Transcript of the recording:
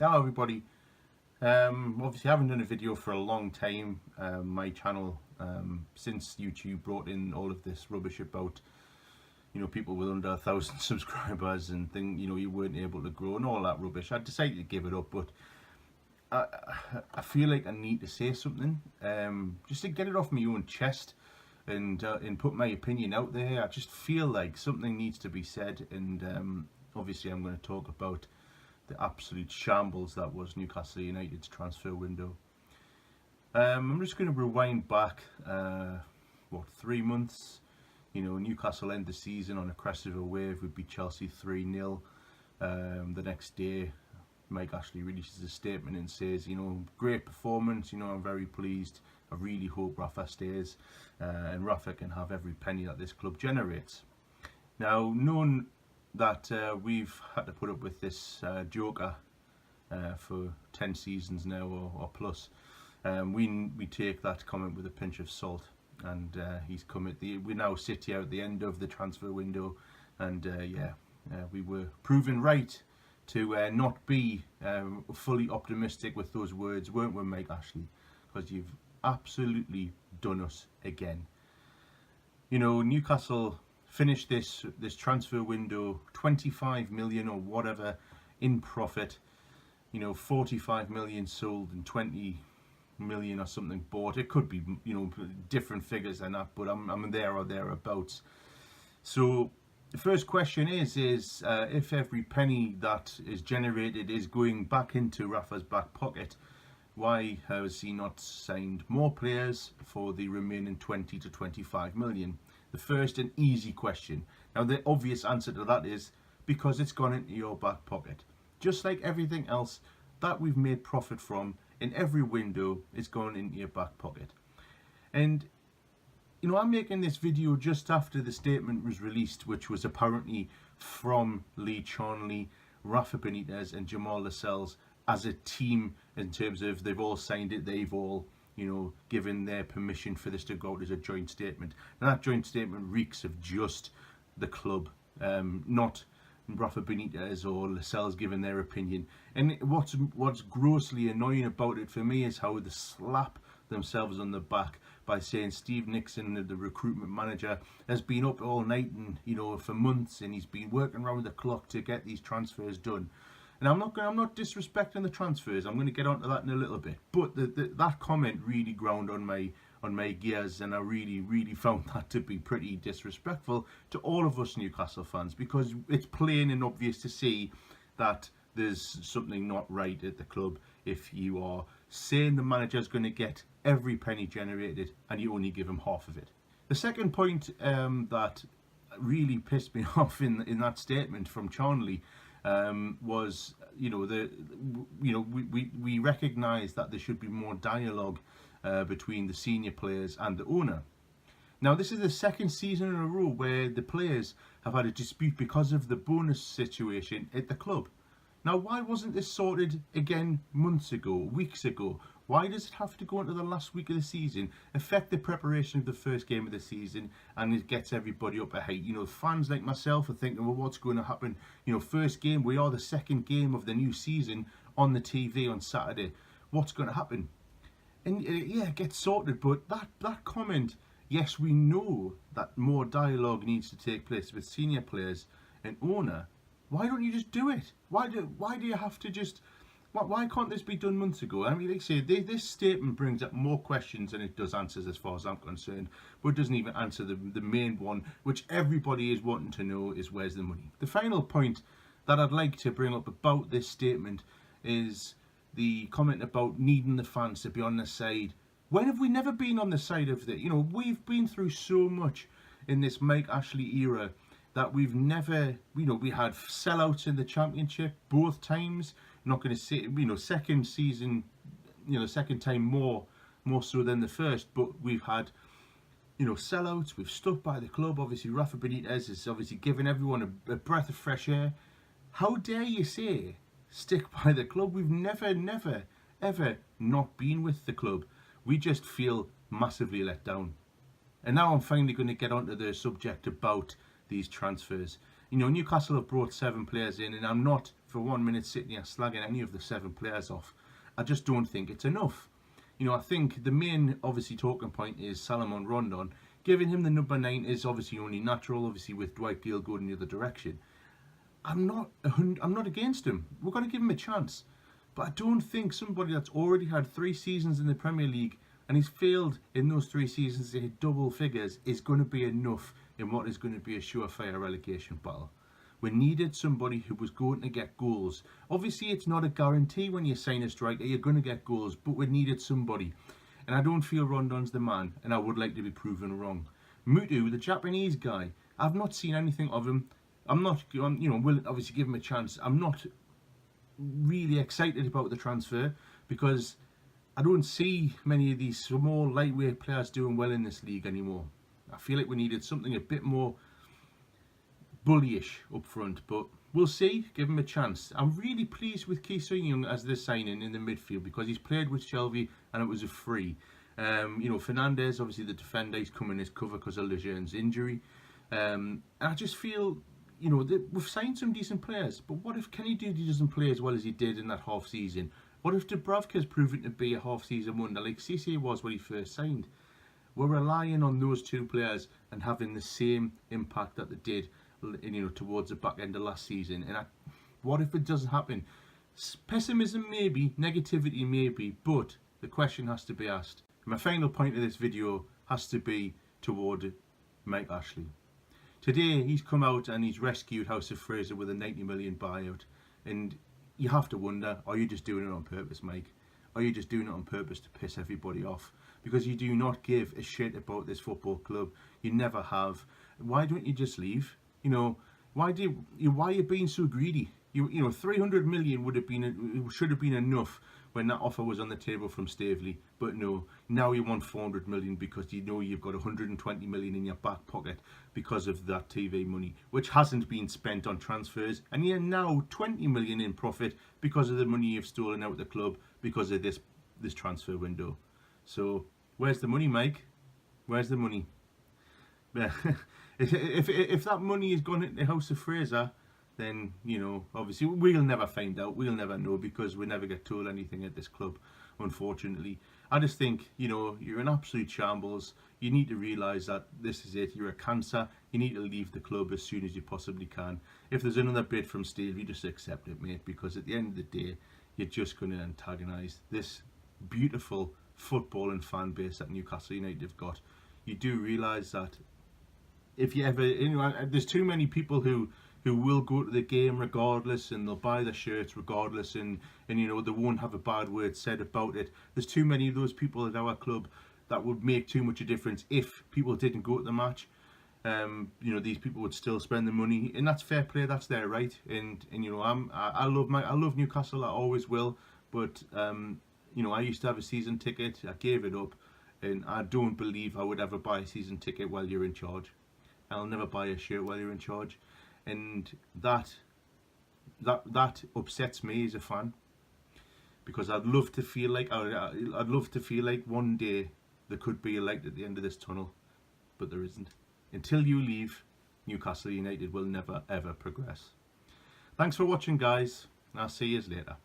Hello everybody. Obviously I haven't done a video for a long time. My channel, since YouTube brought in all of this rubbish about, people with under 1,000 subscribers and you weren't able to grow and all that rubbish. I decided to give it up, but I, I feel like I need to say something, just to get it off my own chest and put my opinion out there. I just feel like something needs to be said, and obviously I'm going to talk about the absolute shambles that was Newcastle United's transfer window. I'm just going to rewind back, 3 months. Newcastle end the season on a crest of a wave. We beat Chelsea 3-0. The next day, Mike Ashley releases a statement and says, great performance, I'm very pleased. I really hope Rafa stays, and Rafa can have every penny that this club generates. Now, knowing that we've had to put up with this joker for 10 seasons now or plus, we take that comment with a pinch of salt, and he's come at we now sit here at the end of the transfer window, and we were proven right to not be fully optimistic with those words, weren't we, Mike Ashley? Because you've absolutely done us again. Newcastle finished this transfer window 25 million or whatever in profit. 45 million sold and 20 million or something bought. It could be different figures than that, but I'm there or thereabouts. So the first question is if every penny that is generated is going back into Rafa's back pocket, why has he not signed more players for the remaining 20 to 25 million? The first and easy question. Now the obvious answer to that is because it's gone into your back pocket. Just like everything else that we've made profit from in every window, it's gone into your back pocket. And I'm making this video just after the statement was released, which was apparently from Lee Charnley, Rafa Benitez and Jamal Lascelles as a team, in terms of they've all signed it, they've all given their permission for this to go out as a joint statement. And that joint statement reeks of just the club, not Rafa Benitez or Lascelles giving their opinion. And what's grossly annoying about it for me is how they slap themselves on the back by saying Steve Nixon, the recruitment manager, has been up all night and for months, and he's been working around the clock to get these transfers done. And I'm not disrespecting the transfers. I'm going to get onto that in a little bit. But that comment really ground on my gears, and I really found that to be pretty disrespectful to all of us Newcastle fans, because it's plain and obvious to see that there's something not right at the club if you are saying the manager's going to get every penny generated and you only give him half of it. The second point that really pissed me off in that statement from Charnley was we recognise that there should be more dialogue between the senior players and the owner. Now this is the second season in a row where the players have had a dispute because of the bonus situation at the club. Now why wasn't this sorted again months ago, weeks ago? Why does it have to go into the last week of the season, affect the preparation of the first game of the season, and it gets everybody up a height? Fans like myself are thinking, well, what's going to happen? First game, we are the second game of the new season on the TV on Saturday. What's going to happen? And yeah, it gets sorted, but that comment, yes, we know that more dialogue needs to take place with senior players and owner. Why don't you just do it? Why do you have to just... Why can't this be done months ago? I mean, like I say, this statement brings up more questions than it does answers as far as I'm concerned, but it doesn't even answer the main one, which everybody is wanting to know, is where's the money? The final point that I'd like to bring up about this statement is the comment about needing the fans to be on the side. When have we never been on the side of the... we've been through so much in this Mike Ashley era that we've never... we had sellouts in the Championship both times. Not going to say, second season, second time more so than the first, but we've had, sellouts. We've stuck by the club. Obviously, Rafa Benitez is obviously giving everyone a breath of fresh air. How dare you say stick by the club? We've never, ever not been with the club. We just feel massively let down. And now I'm finally going to get onto the subject about these transfers. Newcastle have brought 7 players in, and I'm not for 1 minute sitting here slagging any of the 7 players off. I just don't think it's enough. You know, I think the main, obviously, talking point is Salomon Rondon. Giving him the number 9 is obviously only natural, obviously, with Dwight Gale going the other direction. I'm not against him. We're going to give him a chance. But I don't think somebody that's already had 3 seasons in the Premier League and he's failed in those 3 seasons to hit double figures is going to be enough in what is going to be a surefire relegation battle. We needed somebody who was going to get goals. Obviously, it's not a guarantee when you sign a striker, you're going to get goals, but we needed somebody. And I don't feel Rondon's the man, and I would like to be proven wrong. Mutu, the Japanese guy, I've not seen anything of him. I'm not, you know, will obviously give him a chance. I'm not really excited about the transfer because I don't see many of these small, lightweight players doing well in this league anymore. I feel like we needed something a bit more bullyish up front, but we'll see. Give him a chance. I'm really pleased with Ki Sung-young as the signing in the midfield because he's played with Shelby and it was a free. You know, Fernandez, obviously the defender, he's coming as cover because of Lejeune's injury. And I just feel, you know, we've signed some decent players, but what if Kenny Doody doesn't play as well as he did in that half season? What if Dubravka's proven to be a half season wonder like Cisse was when he first signed? We're relying on those 2 players and having the same impact that they did, you know, towards the back end of last season. And what if it doesn't happen? Pessimism maybe, negativity maybe, but the question has to be asked. My final point of this video has to be toward Mike Ashley. Today he's come out and he's rescued House of Fraser with a 90 million buyout, and you have to wonder, are you just doing it on purpose, Mike? Are you just doing it on purpose to piss everybody off? Because you do not give a shit about this football club. You never have. Why don't you just leave? You know, why are you being so greedy? You know, 300 million should have been enough when that offer was on the table from Staveley, but no. Now you want 400 million because you know you've got 120 million in your back pocket because of that TV money, which hasn't been spent on transfers, and you're now 20 million in profit because of the money you've stolen out of the club because of this transfer window. So where's the money, Mike? Where's the money? If that money is gone into the House of Fraser, then, you know, obviously we'll never find out. We'll never know because we never get told anything at this club, unfortunately. I just think, you know, you're an absolute shambles. You need to realise that this is it. You're a cancer. You need to leave the club as soon as you possibly can. If there's another bid from Steve, you just accept it, mate, because at the end of the day, you're just going to antagonise this beautiful football and fan base that Newcastle United have got. You do realise that if you ever, you know, there's too many people who will go to the game regardless, and they'll buy the shirts regardless, and you know, they won't have a bad word said about it. There's too many of those people at our club that would make too much a difference if people didn't go to the match. You know, these people would still spend the money, and that's fair play. That's their right. And you know, I love Newcastle. I always will. But you know, I used to have a season ticket. I gave it up, and I don't believe I would ever buy a season ticket while you're in charge. I'll never buy a shirt while you're in charge, and that upsets me as a fan, because I'd love to feel like I'd love to feel like one day there could be a light at the end of this tunnel, but there isn't. Until you leave, Newcastle United will never ever progress. Thanks for watching, guys. I'll see you later.